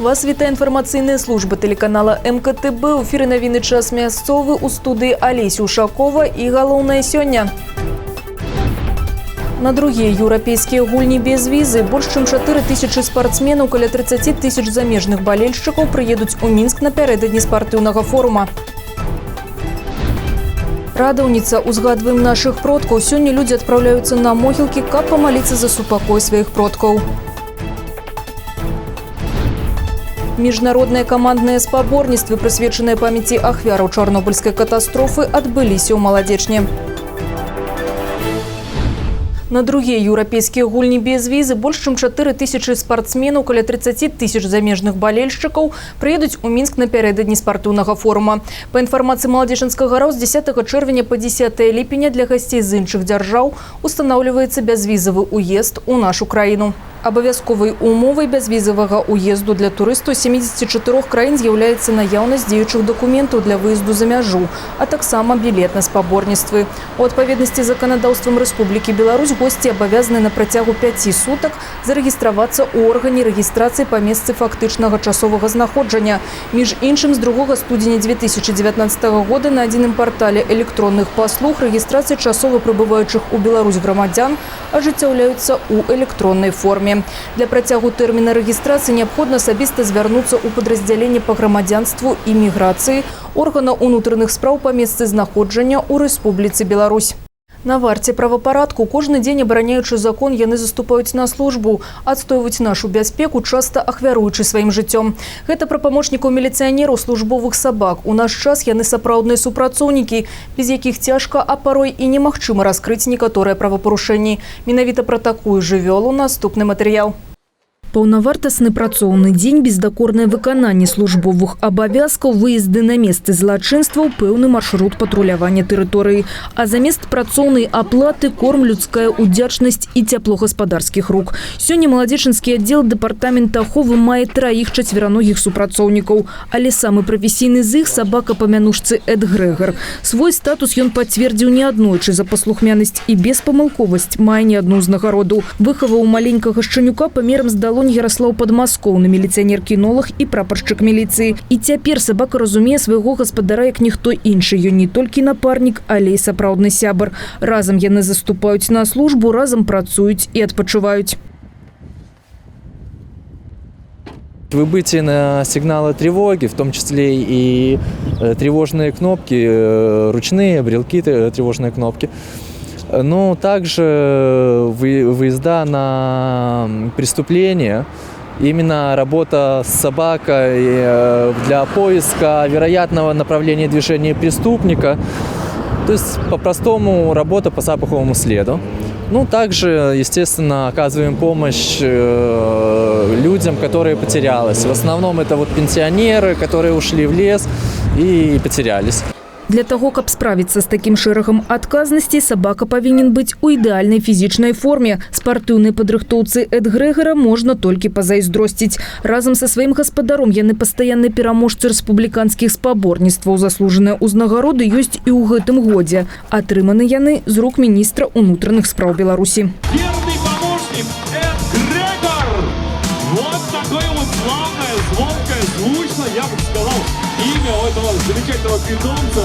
Вас вітає інформаційна служба телеканала МКТБ. У ефірі новини «Час місцевий», у студії Олеся Ушакова і головне сьогодні. На другие европейские гульни без визы больше чем 4 тысячи спортсменов, около 30 тысяч замежных болельщиков приедут у Минск напередодні спортивного форума. Радовница, узгадываем наших продков. Сегодня люди отправляются на могилки, как помолиться за супокой своих продков. Международное командное спаборніцтвы, присвяченное памяти ахвяраў Чорнобыльской катастрофы, отбылись у Молодечне. На другие европейские гульни без визы больше чем 4 тысячи спортсменов, около 30 тысяч замежных болельщиков приедут у Минск напередодні спортивного форума. По информации Молодеченского РАУ, с 10 червня по 10 липеня для гостей з інших держав устанавливается безвизовый уезд у нашу країну. Абавязковой умовой безвизового уезду для туристов 74 краін з'являється наявність діючих документов для выезду за мяжу, а так само билет на спаборніцтвы. У відповідності з законодавством Республіки Беларусь гості обов'язані на протягу 5 суток зарегиструватися у органі реєстрації по місці фактичного часового знаходження. Між іншим, з 2 студеня 2019 року на єдиному порталі електронних послуг реєстрація часово прибуваючих у Білорусь громадян ажыццяўляюцца у електронній формі. Для протягу терміна реєстрації необхідно особисто звернутися у підрозділення по громадянству і міграції органу внутрішніх справ по місці знаходження у Республіці Білорусь. На варте правопарадку кожны день, абараняючы закон, яны заступаюць на службу, адстойваюць нашу бяспеку, часта ахвяруючы сваім жыццём. Гэта пра памочнікаў міліцыянераў, службовых сабак. У наш час яны сапраўдныя супрацоўнікі, без якіх цяжка, а парой і немагчыма раскрыць некаторыя правапарушэнні. Менавіта пра такую жывёлу наступны матэрыял. Паўнавартасны працоўны дзень, бездакорнае выкананне службовых абавязкаў, выезды на месцы злачынстваў, пэўны маршрут патрулявання тэрыторыі. А замест працоўнай аплаты корм, людская удзячнасць і цяпло гаспадарскіх рук. Сёння маладзечынскі аддзел дэпартамента аховы мае 3 чацвераногіх супрацоўнікаў. Але самы прафесійны з іх – сабака па мянушцы Эд Грэгар. Свой статус ён пацвердзіў неаднойчы за паслухмянасць і беспамылковасць, мае не адну ўзнагароду. Выхаваў маленькага шчанюка памерам з далонь Ярослав Падмаскоўны, міліцыянер-кінолог і прапаршчык міліцыі. І цяпер сабака разумее свайго гаспадара як ніхто іншы. Ён не толькі напарнік, але і сапраўдны сябар. Разам яны заступаюць на службу, разам працуюць і адпачываюць. Выбытие на сигналы тревоги, в том числе и тревожные кнопки, ручные, брелки, тревожные кнопки. Но также выезда на преступления, именно работа с собакой для поиска вероятного направления движения преступника. То есть, по-простому, работа по запаховому следу. Ну, также, естественно, оказываем помощь людям, которые потерялись. В основном это вот пенсионеры, которые ушли в лес и потерялись. Для того, каб справіцца з такім шэрагам адказнасцей, сабака павінен быць у ідэальнай фізічнай форме. Спартыўнай падрыхтоўцы Эд Грэгара можна толькі пазайздросціць. Разам са сваім гаспадаром яны пастаянныя пераможцы рэспубліканскіх спаборніцтваў. Заслужаныя ўзнагароды ёсць і ў гэтым годзе. Атрыманы яны з рук міністра ўнутраных спраў Беларусі. Верный помощник Эд Грэгар. Вот такое вот славное, звонкое, звучное, я бы сказал, имя у этого замечательного питомца.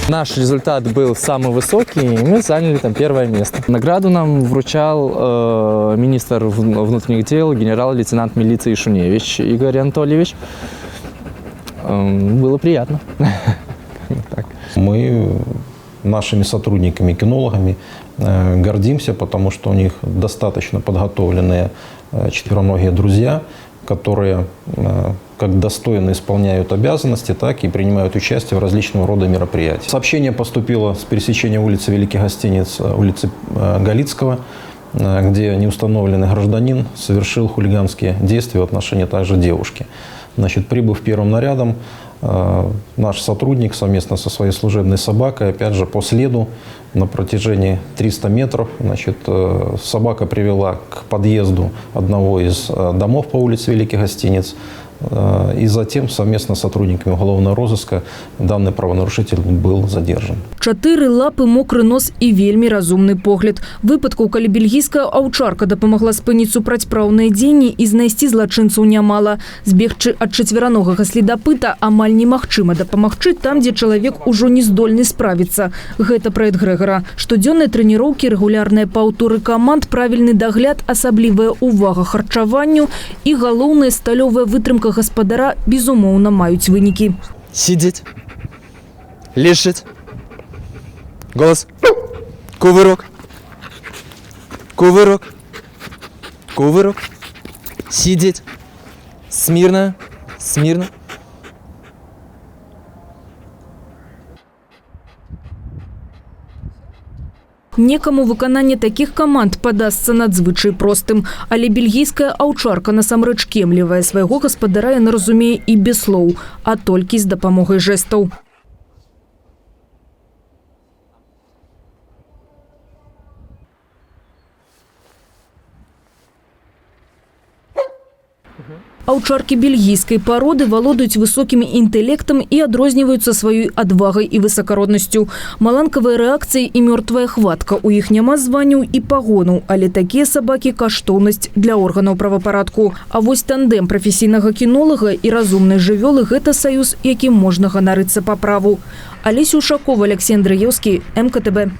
Наш результат был самый высокий, и мы заняли там 1 место. Награду нам вручал министр внутренних дел, генерал-лейтенант милиции Шуневич Игорь Анатольевич. Было приятно. Мы нашими сотрудниками-кинологами гордимся, потому что у них достаточно подготовленные четвероногие друзья, которые как достойно исполняют обязанности, так и принимают участие в различного рода мероприятиях. Сообщение поступило с пересечения улицы Великих Гостиниц, улицы Галицкого, где неустановленный гражданин совершил хулиганские действия в отношении также девушки. Значит, прибыв первым нарядом, наш сотрудник совместно со своей служебной собакой, опять же, по следу на протяжении 300 метров, значит, собака привела к подъезду одного из домов по улице Великих Гостиниц. И затем совместно с сотрудниками уголовного розыска данный правонарушитель был задержан. 4 лапы, мокрый нос і вельмі разумны погляд. Выпадкаў, калі бельгійская аўчарка дапамагла спыніць супрацьпраўныя дзеянні і знайсці злачынцаў нямала. Збегчы ад чацвераногага следапыта амаль немагчыма дапамагчы там, дзе чалавек ужо не здольны справіцца. Гэта пра Эд Грэгара. Штодзённыя трэніроўкі, рэгулярныя паўторы каманд, правільны дагляд, асаблівая увага харчаванню і галоўная сталёвая вытрымка гаспадара безумоўна маюць вынікі. Сидеть. Лежать. Голос. Кувырок. Кувырок. Кувырок. Сидеть. Смирно. Смирно. Некаму выкананне такіх каманд падасца надзвычай простым. Але бельгійская аўчарка насамрэч кемлівая. Свайго гаспадара яна разумее і без слоў, а толькі з дапамогай жэстаў. Аўчаркі бельгійскай пароды валодаюць высокім інтэлектам і адрозніваюцца сваёй адвагай і высакароднасцю. Маланкавая рэакцыя і мёртвая хватка. У іх няма званняў і пагонаў, але такія сабакі – каштоўнасць для органаў правапарадку. А вось тандем прафесійнага кінолага і разумнай жывёлы – гэта саюз, якім можна ганарыцца па праву. Алеся Ушакова, Алексей Андраевский, МКТБ.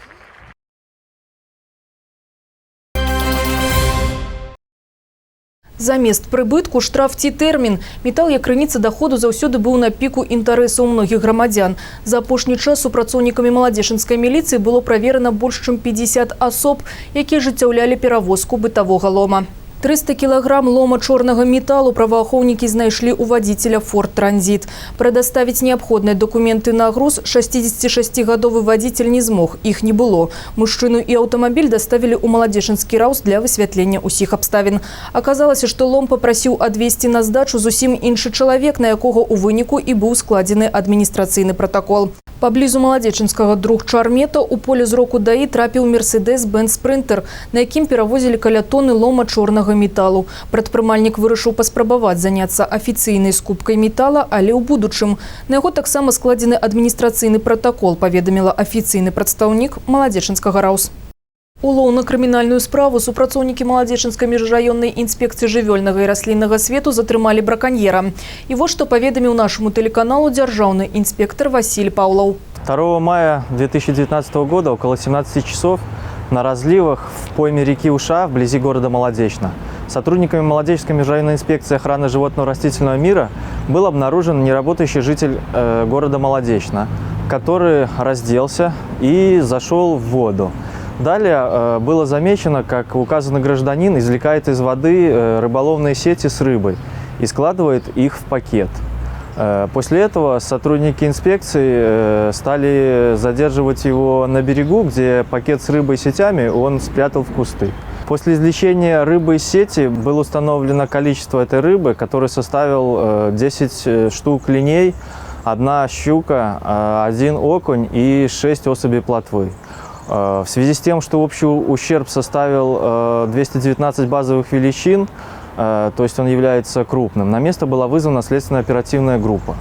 Замест прыбытку штраф ці тэрмін. Метал як крыніца даходу заўсёды быў на піку інтарэсаў многіх грамадзян. За апошні час супрацоўнікамі маладзечынскай міліцыі было праверана больш чым 50 асоб, якія ажыццяўлялі перавозку бытавога лома. 300 килограмм лома чорнага металу праваахоўнікі знайшлі у вадзіцеля Форд Транзит. Прадаставіць неабходныя документы на груз 66-гадовы вадзіцель не змог, іх не было. Мужчыну і аўтамабіль даставілі ў маладзечынскі раўс для высвятлення ўсіх абставін. Аказалася, што лом папрасіў адвезці на здачу зусім іншы чалавек, на якога ў выніку і быў складзены адміністрацыйны пратакол. Паблізу маладзечынскага Друг-Чармета у поле зроку ДАІ трапіў Мерседес-Бенц Спринтер, на якім перавозілі каля тоны лома чорнага металу. Прадпрымальнік вырашыў паспрабаваць заняцца афіцыйнай скупкай метала, але ў будучым. На яго таксама складзены адміністрацыйны пратакол, паведаміла афіцыйны прадстаўнік маладзечынскага раўс. Улоў на крымінальную справу супрацоўнікі маладзечынскай міжраённай інспекцыі жывёльнага і расліннага свету затрымалі браканьера. І вот што паведаміў нашаму тэлеканалу дзяржаўны інспектор Василь Павлов. 2 мая 2019 года около 17 часов на разливах в пойме реки Уша вблизи города Молодечно сотрудниками Молодечной межрайонной инспекции охраны животного растительного мира был обнаружен неработающий житель города Молодечно, который разделся и зашел в воду. Далее было замечено, как указанный гражданин извлекает из воды рыболовные сети с рыбой и складывает их в пакет. После этого сотрудники инспекции стали задерживать его на берегу, где пакет с рыбой и сетями он спрятал в кусты. После извлечения рыбы из сети было установлено количество этой рыбы, которое составил 10 штук линей, 1 щука, 1 окунь и 6 особей плотвы. В связи с тем, что общий ущерб составил 219 базовых величин, то есть он является крупным, на место была вызвана следственно-оперативная группа.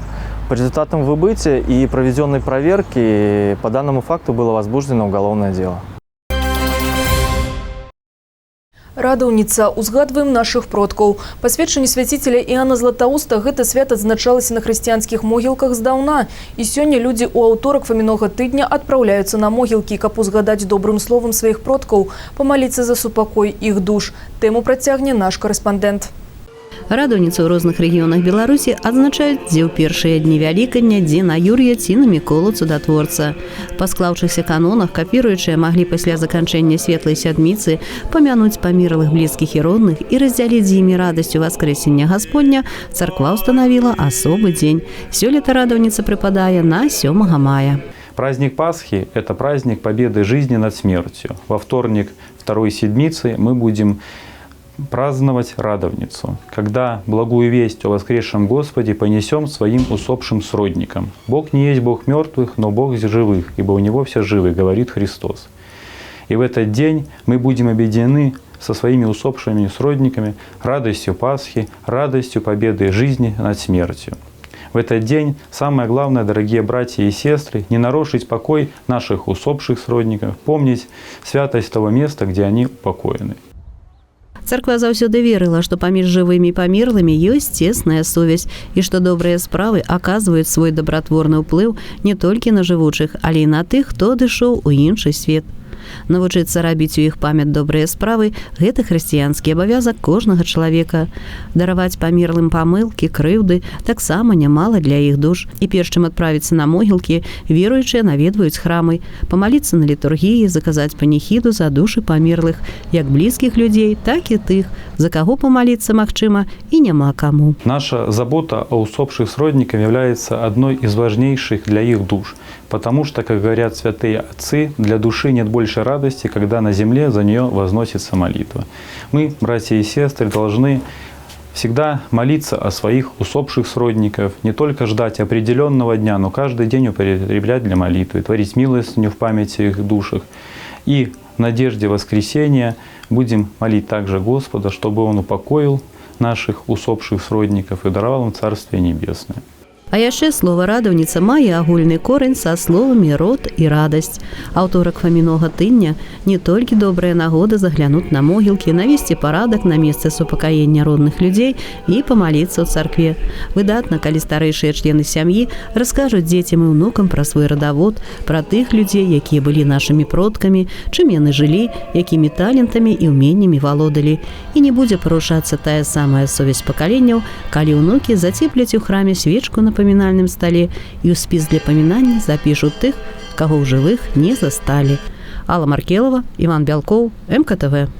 По результатам выбытия и проведенной проверки по данному факту было возбуждено уголовное дело. Радаўніца. Узгадваем нашых продкаў. Па сведчанню свяціцеля Іана Златоуста гэта свята адзначалася на хрысціянскіх могілках здаўна. І сёння людзі ў аўторак фамінога тыдня адпраўляюцца на могілкі, каб узгадаць добрым словам сваіх продкаў, памаліцца за супакой іх душ. Тэму працягне наш карэспандэнт. Радаўніцы ў розных рэгіёнах Беларусі адзначаюць дзе ў першыя дні Вялікадня, дзе на Юр'я ці на Міколу Цудатворца. Па склаўшыхся канонах капіруючыя маглі пасля заканчэння светлай сядміцы памянуць памерлых блізкіх і родных і раздзяліць з імі радасцю Васкрэсення Гасподня, царква ўстанавіла асобы дзень. Сёлета радаўніца прыпадае на 7 мая. Праздник Пасхи – это праздник победы жизни над смертью. Во вторник второй седмицы мы будем праздновать Радовницу, когда благую весть о воскресшем Господе понесем своим усопшим сродникам. Бог не есть Бог мертвых, но Бог живых, ибо у Него все живы, говорит Христос. И в этот день мы будем объединены со своими усопшими сродниками радостью Пасхи, радостью победы жизни над смертью. В этот день самое главное, дорогие братья и сестры, не нарушить покой наших усопших сродников, помнить святость того места, где они упокоены. Царква заўсёды верыла, што паміж жывымі і памерлымі ёсць цесная сувязь і што добрыя справы аказваюць свой дабратворны ўплыў не толькі на жывучых, але і на тых, хто адышоў у іншы свет. Навучыцца рабіць у іх памяць добрыя справы – гэта хрысціянскі абавязак кожнага чалавека. Дараваць памерлым памылкі, крыўды таксама нямала для іх душ. І перш чым адправіцца на могілкі, веруючыя наведваюць храмы, памаліцца на літургіі, заказаць паніхіду за душы памерлых, як блізкіх людзей, так і тых, за каго памаліцца магчыма і няма каму. Наша забота о усопших сродниках является одной из важнейших для их душ, потому что, как говорят святые отцы, для души нет больше радости, когда на земле за нее возносится молитва. Мы, братья и сестры, должны всегда молиться о своих усопших сродников, не только ждать определенного дня, но каждый день употреблять для молитвы, творить милостыню в памяти их душах. И в надежде воскресения будем молить также Господа, чтобы Он упокоил наших усопших сродников и даровал им Царствие Небесное. А яшчэ слова радаўніца мае агульны корань са словамі род і радасць. Аўторак фамінога тыдня не толькі добрая нагода заглянуць на могілкі, навесці парадак на месцы супакаення родных людзей і памаліцца ў царкве. Выдатна, калі старэйшыя члены сям'і раскажуць дзецям і ўнукам пра свой радавод, пра тых людзей, якія былі нашымі продкамі, чым яны жылі, якімі талентамі і ўменнямі валодалі. І не будзе парушацца тая самая сувязь пакаленняў, калі ўнукі зацепляць у храме свечку на памінальным стале і ў спіс для памінання запішуць тых, каго ў жывых не засталі. Алла Маркелова, Іван Бялкоў, МКТВ.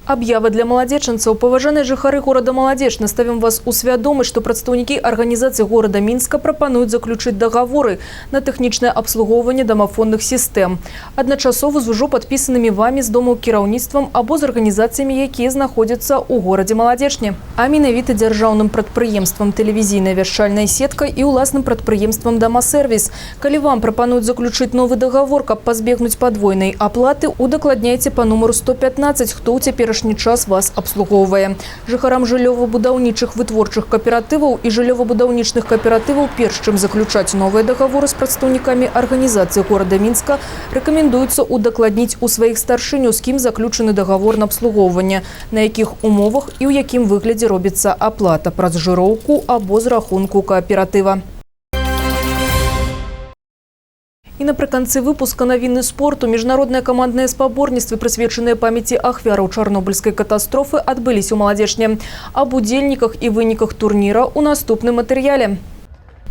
Аб'ява для маладзечанцаў. Паважаныя жыхары горада Маладзечна, ставім вас у свядомасць, што прадстаўнікі арганізацыі горада Мінска прапануюць заключыць дагаворы на тэхнічнае абслугоўванне дамафонных сістэм. Адначасова з ужо падпісанымі вамі з домаў кіраўніцтвам або з арганізацыямі, якія знаходзяцца ў горадзе Маладзечне. А менавіта дзяржаўным прадпрыемствам тэлевізійная вяшчальная сетка і ўласным прадпрыемствам дамасервіс. Калі вам прапануюць заключыць новы дагавор, каб пазбегнуць падвойнай аплаты, удакладняйце па нумару 115, хто ў цяперашні час вас абслугоўвае. Жыхарам жыллёва-будаўнічых вытворчых кааператываў і жыллёва-будаўнічных кааператываў, перш чым заключаць новыя дагаворы з прадстаўнікамі арганізацыі горада Мінска, рэкамендуецца удакладніць у сваіх старшыню, з кім заключаны дагавор на абслугоўванне, на якіх умовах і ў якім выглядзе робіцца аплата праз жыроўку або з рахунку кааператыва. І напрыканцы выпуска навіны спорту міжнародныя камандныя спаборніцтвы, прысвечаныя памяці ахвяраў чарнобыльскай катастрофы, адбыліся ў Маладзечне. Аб удзельніках і выніках турніра ў наступным матэрыяле.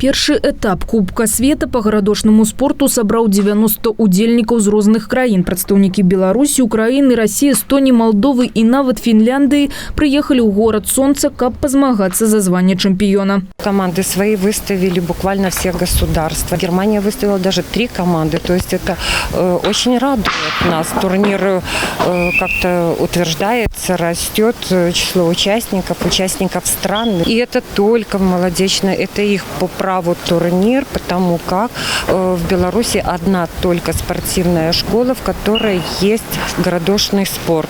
Першы этап Кубка света по гарадошнаму спорту сабраў 90 удзельнікаў з розных краін. Прадстаўнікі Беларусі, Украіны, Расіі, Эстоніі, Малдовы і нават Фінляндыі прыехалі ў горад Сонца, каб пазмагацца за званне чэмпіёна. Команды свои выставили буквально все государства. Германия выставила даже 3 команды. То есть это очень радует нас. Турнир как-то утверждается, растет число участников стран. И это только в Молодечно, это их по праву турнир, потому как в Беларуси одна только спортивная школа, в которой есть гарадошный спорт.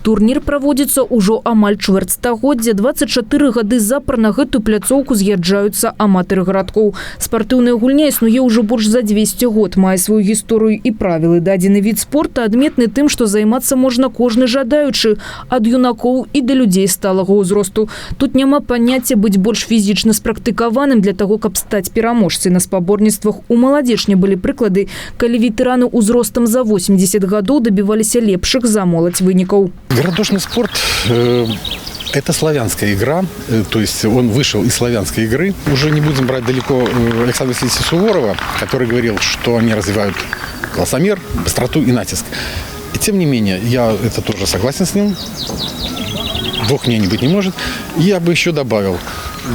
Турнір праводзіцца ўжо амаль чвэрцьстагоддзя. 24 гады запар на гэтую пляцоўку з'язджаюцца аматары гарадкоў. Спартыўная гульня існуе ўжо больш за 200 год, мае сваю гісторыю і правілы. Дадзены від спорта адметны тым, што займацца можна кожны жадаючы, ад юнакоў і да людзей сталага ўзросту. Тут няма паняцця быць больш фізічна спрактыкаваным для таго, каб стаць пераможцай. На спаборніцтвах у Маладзечне былі прыклады, калі ветэраны ўзростам за 80 гадоў дабіваліся лепшых за моладзь вынікаў. Гарадошный спорт – это славянская игра, то есть он вышел из славянской игры. Уже не будем брать далеко Александра Васильевича Суворова, который говорил, что они развивают классомер, быстроту и натиск. И тем не менее, я это тоже согласен с ним. Двух мнений быть не может. Я бы еще добавил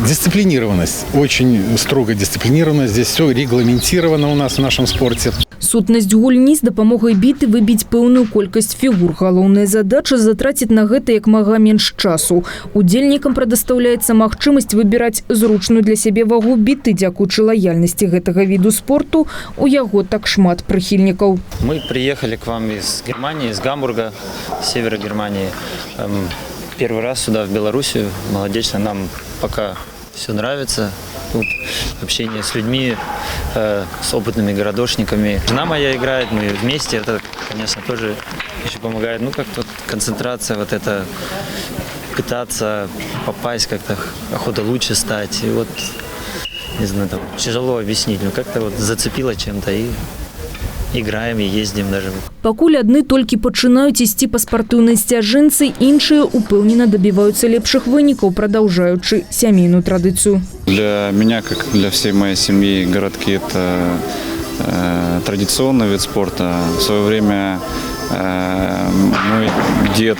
дисциплинированность, очень строго дисциплинированность. Здесь все регламентировано у нас в нашем спорте. сутнасць гульні з дапамогай біты выбіць пэўную колькасць фігур. Галоўная задача затраціць на гэта як мага менш часу. Удзельнікам прадастаўляецца магчымасць выбіраць зручную для сябе вагу біты. Дзякуючы лаяльнасці гэтага віду спорту у яго так шмат прыхільнікаў. Мы приехали к вам из Германии, из Гамбурга, с севера Германии. Первый раз сюда, в Белоруссию, молодечно. Нам пока все нравится. Тут общение с людьми, с опытными городошниками. Жена моя играет, мы вместе. Это, конечно, тоже еще помогает. Ну, как-то концентрация, вот это, пытаться попасть, как-то охота лучше стать. И вот, не знаю, там, тяжело объяснить, но как-то вот зацепило чем-то и играем и ездим даже. Пакуль адны толькі пачынаюць ісці па спартыўнай сцяжынцы, іншыя упэўнена добіваюцца лепшых вынікаў, продолжаючы сямейную традыцыю. Для меня, как для всей моей семьи, городки – это традиционный вид спорта. В свое время мой дед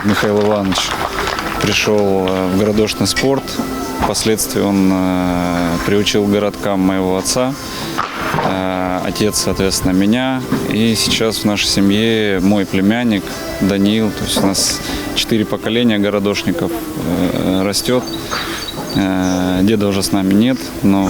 Михаил Иванович пришел в городошный спорт. Впоследствии он приучил городкам моего отца. Отец, соответственно, меня. И сейчас в нашей семье мой племянник Даниил. То есть у нас 4 поколения городошников растет. Деда уже с нами нет, но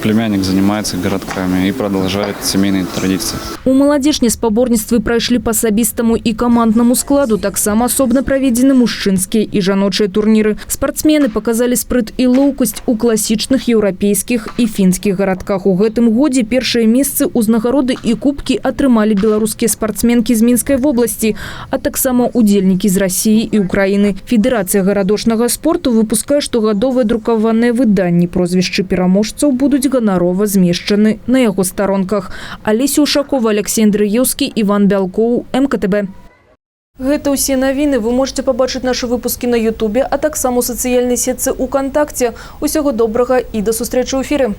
племянник занимается городками и продолжает семейные традиции. У маладзечні спаборніцтвы прайшлі па асабістаму і каманднаму складу, таксама асобна праведзены мужчынскія і жаночыя турніры. Спартсмены паказалі спрыт і лоўкасць у класічных еўрапейскіх і фінскіх гарадках. У гэтым годзе першыя месцы, узнагароды і кубкі атрымалі беларускія спартсменкі з Мінскай вобласці, а таксама удзельнікі з Расіі і Украіны. Федэрацыя гарадошнага спорту выпускае штогадовыя друкаваныя выданні. Прозвішчы пераможцаў будуць ганарова змешчаны на яго старонках. Алеся Ушакова, Алексей Андреевский, Иван Бялкоў, МКТБ. Гэта ўсе навіны. Вы можете пабачыць нашы выпускі на Ютубе, а таксама у сацыяльнай сетцы УКонтакце. Усяго добрага і да сустрэчы ў эфіры.